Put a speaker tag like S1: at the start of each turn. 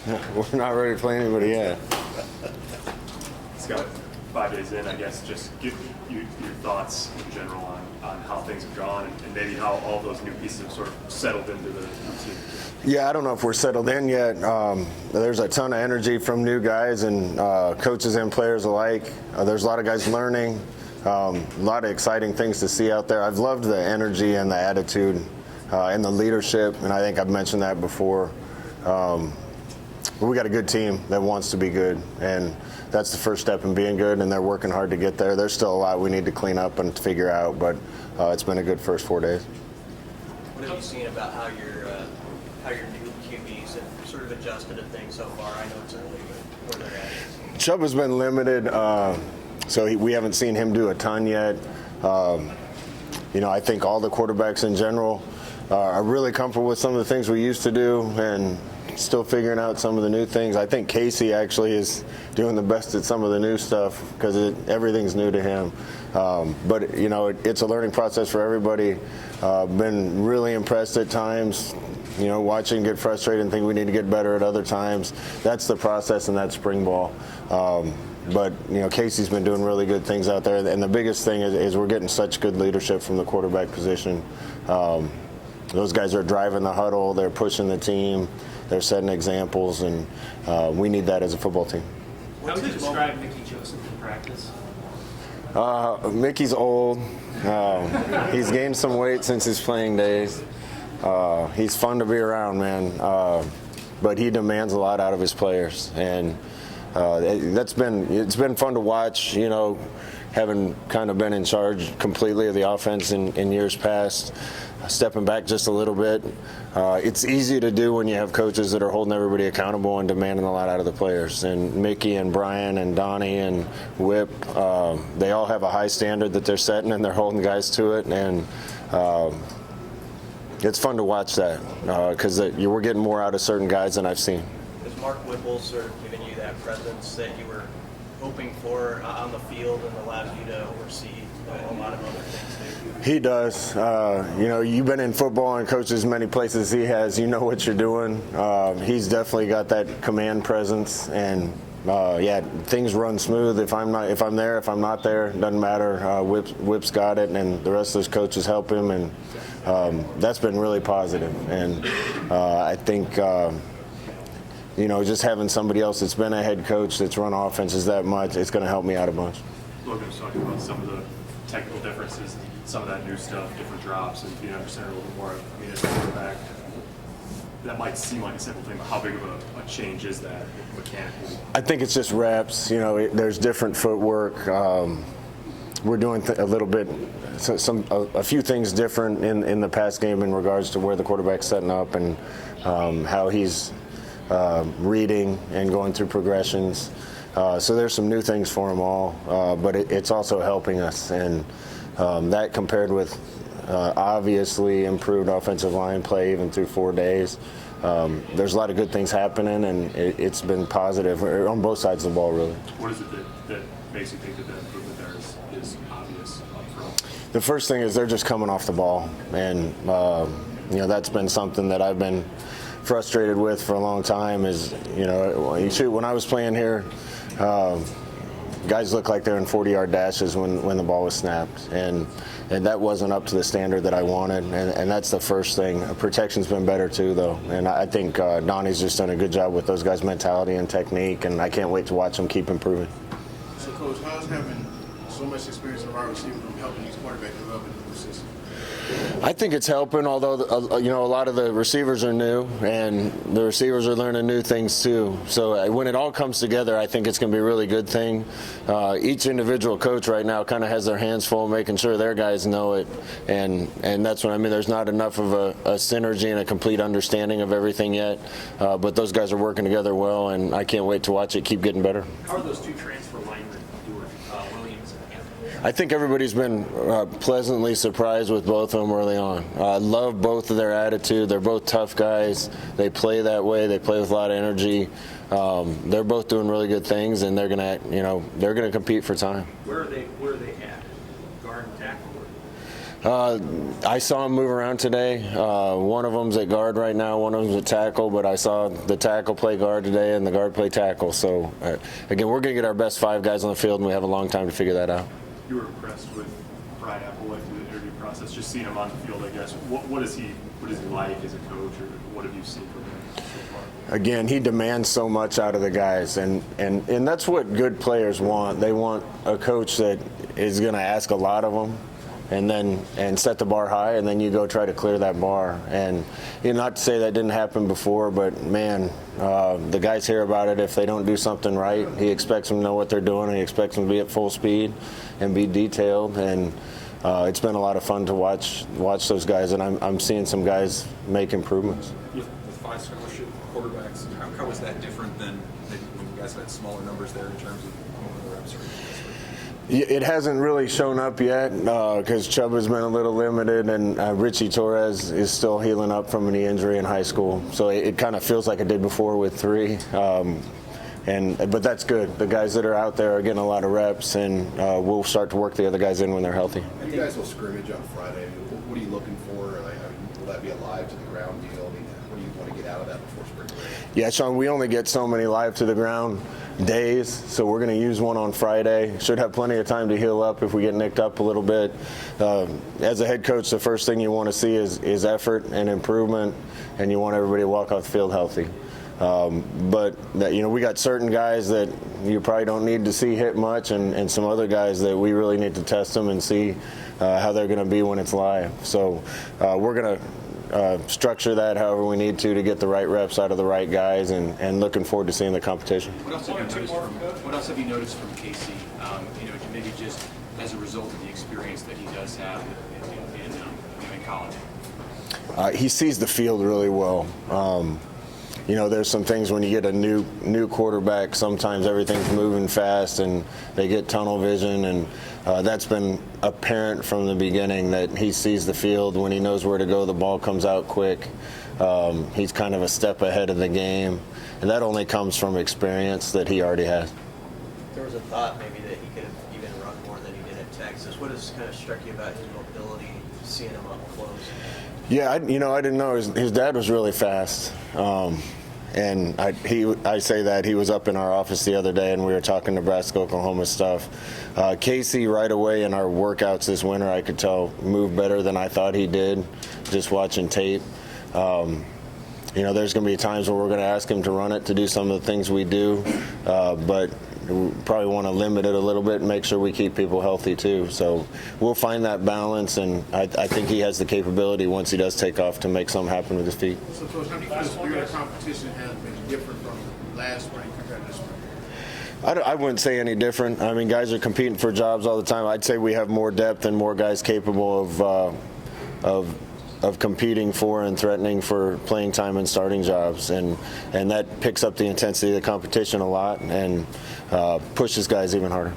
S1: We're not ready to play anybody yet.
S2: Scott, 5 days in, I guess, just give your thoughts in general on how things have gone and maybe how all those new pieces have sort of settled into the routine.
S1: Yeah, I don't know if we're settled in yet. There's a ton of energy from new guys and coaches and players alike. There's a lot of guys learning, a lot of exciting things to see out there. I've loved the energy and the attitude and the leadership, and I think I've mentioned that before. We got a good team that wants to be good, and that's the first step in being good, and they're working hard to get there. There's still a lot we need to clean up and figure out, but it's been a good first 4 days.
S3: What have you seen about how your new QBs have sort of adjusted to things so far? I know it's early, but where they're at.
S1: Chubb has been limited, so we haven't seen him do a ton yet. I think all the quarterbacks in general are really comfortable with some of the things we used to do and still figuring out some of the new things. I think Casey actually is doing the best at some of the new stuff because everything's new to him. But it's a learning process for everybody. Been really impressed at times, watching get frustrated and think we need to get better at other times. That's the process and that's spring ball. But Casey's been doing really good things out there. And the biggest thing is we're getting such good leadership from the quarterback position. Those guys are driving the huddle. They're pushing the team. They're setting examples, and we need that as a football team.
S4: How would you describe Mickey Joseph in practice?
S1: Mickey's old. He's gained some weight since his playing days. He's fun to be around, man. But he demands a lot out of his players, and it's been fun to watch. Having kind of been in charge completely of the offense in years past. Stepping back just a little bit. It's easy to do when you have coaches that are holding everybody accountable and demanding a lot out of the players. And Mickey and Brian and Donnie and Whip, they all have a high standard that they're setting and they're holding guys to it. And it's fun to watch that because we're getting more out of certain guys than I've seen.
S3: Has Mark Whipple sort of given you that presence that you were hoping for on the field and allows you to oversee a lot of other things too?
S1: He does. You've been in football and coached as many places as he has. You know what you're doing. He's definitely got that command presence, and things run smooth. If I'm there, if I'm not there, doesn't matter. Whip's got it, and the rest of those coaches help him, and that's been really positive. And I think. Just having somebody else that's been a head coach that's run offenses that much, it's going to help me out a bunch.
S2: Logan was talking about some of the technical differences, some of that new stuff, different drops, and if you understand a little bit more. I mean, as a quarterback, that might seem like a simple thing, but how big of a change is that mechanically?
S1: I think it's just reps. There's different footwork. We're doing a little bit, a few things different in the pass game in regards to where the quarterback's setting up and how he's reading and going through progressions. So there's some new things for them all, but it's also helping us. And that compared with obviously improved offensive line play even through 4 days, there's a lot of good things happening, and it's been positive on both sides of the ball, really.
S2: What is it that makes you think that the improvement there is obvious up front?
S1: The first thing is they're just coming off the ball, and that's been something that I've been frustrated with for a long time. Is when I was playing here, guys look like they're in 40-yard dashes when the ball was snapped, and that wasn't up to the standard that I wanted, and that's the first thing. Protection's been better too, though, and I think Donnie's just done a good job with those guys' mentality and technique, and I can't wait to watch them keep improving.
S5: So, Coach, how's having so much experience in wide receiver room helping these quarterbacks develop into the system?
S1: I think it's helping, although a lot of the receivers are new, and the receivers are learning new things too. So when it all comes together, I think it's going to be a really good thing. Each individual coach right now kind of has their hands full making sure their guys know it, and that's what I mean. There's not enough of a synergy and a complete understanding of everything yet, but those guys are working together well, and I can't wait to watch it keep getting better.
S4: How are those two transfer linemen doing, Williams and Anthony?
S1: I think everybody's been pleasantly surprised with both of them early on. I love both of their attitude. They're both tough guys. They play that way. They play with a lot of energy. They're both doing really good things, and they're gonna compete for time.
S4: Where are they at? Guard and tackle?
S1: I saw him move around today. One of them's at guard right now, one of them's at tackle, but I saw the tackle play guard today and the guard play tackle. So, again, we're going to get our best 5 guys on the field, and we have a long time to figure that out.
S2: You were impressed with Brian Applewhite through the interview process, just seeing him on the field, I guess. What is he like as a coach, or what have you seen from him so far?
S1: Again, he demands so much out of the guys, and that's what good players want. They want a coach that is going to ask a lot of them, and set the bar high, and then you go try to clear that bar. And not to say that didn't happen before, but man, the guys hear about it. If they don't do something right, he expects them to know what they're doing, and he expects them to be at full speed and be detailed. And it's been a lot of fun to watch those guys, and I'm seeing some guys make improvements.
S6: With 5 scholarship quarterbacks, how is that different than when you guys had smaller numbers there in terms of the reps?
S1: It hasn't really shown up yet because Chubb has been a little limited, and Richie Torres is still healing up from a knee injury in high school. So it kind of feels like it did before with 3. But that's good. The guys that are out there are getting a lot of reps, and we'll start to work the other guys in when they're healthy.
S7: You guys will scrimmage on Friday. What are you looking for? Will that be a live to the ground deal? What do you want to get out of that before spring break?
S1: Yeah, Sean, we only get so many live to the ground days, so we're going to use one on Friday. Should have plenty of time to heal up if we get nicked up a little bit. As a head coach, the first thing you want to see is effort and improvement, and you want everybody to walk off the field healthy. But we got certain guys that you probably don't need to see hit much, and some other guys that we really need to test them and see how they're going to be when it's live. So we're going to structure that however we need to get the right reps out of the right guys, and looking forward to seeing the competition.
S4: What else have you noticed from Casey? Maybe just as a result of the experience that he does have in college.
S1: He sees the field really well. There's some things when you get a new quarterback, sometimes everything's moving fast and they get tunnel vision, and that's been apparent from the beginning that he sees the field. When he knows where to go, the ball comes out quick. He's kind of a step ahead of the game, and that only comes from experience that he already has.
S3: There was a thought maybe that he could have even run more than he did at Texas. What has kind of struck you about his mobility, seeing him up close?
S1: Yeah, I didn't know his dad was really fast. And I say that he was up in our office the other day, and we were talking Nebraska, Oklahoma stuff. Casey, right away in our workouts this winter, I could tell moved better than I thought he did, just watching tape. There's going to be times where we're going to ask him to run it to do some of the things we do, but we probably want to limit it a little bit and make sure we keep people healthy too. So we'll find that balance, and I think he has the capability once he does take off to make something happen with his feet.
S5: So, Coach, how do you feel the spirit of competition has been different from last spring compared to this spring?
S1: I wouldn't say any different. I mean, guys are competing for jobs all the time. I'd say we have more depth and more guys capable of competing for and threatening for playing time and starting jobs, and that picks up the intensity of the competition a lot and pushes guys even harder.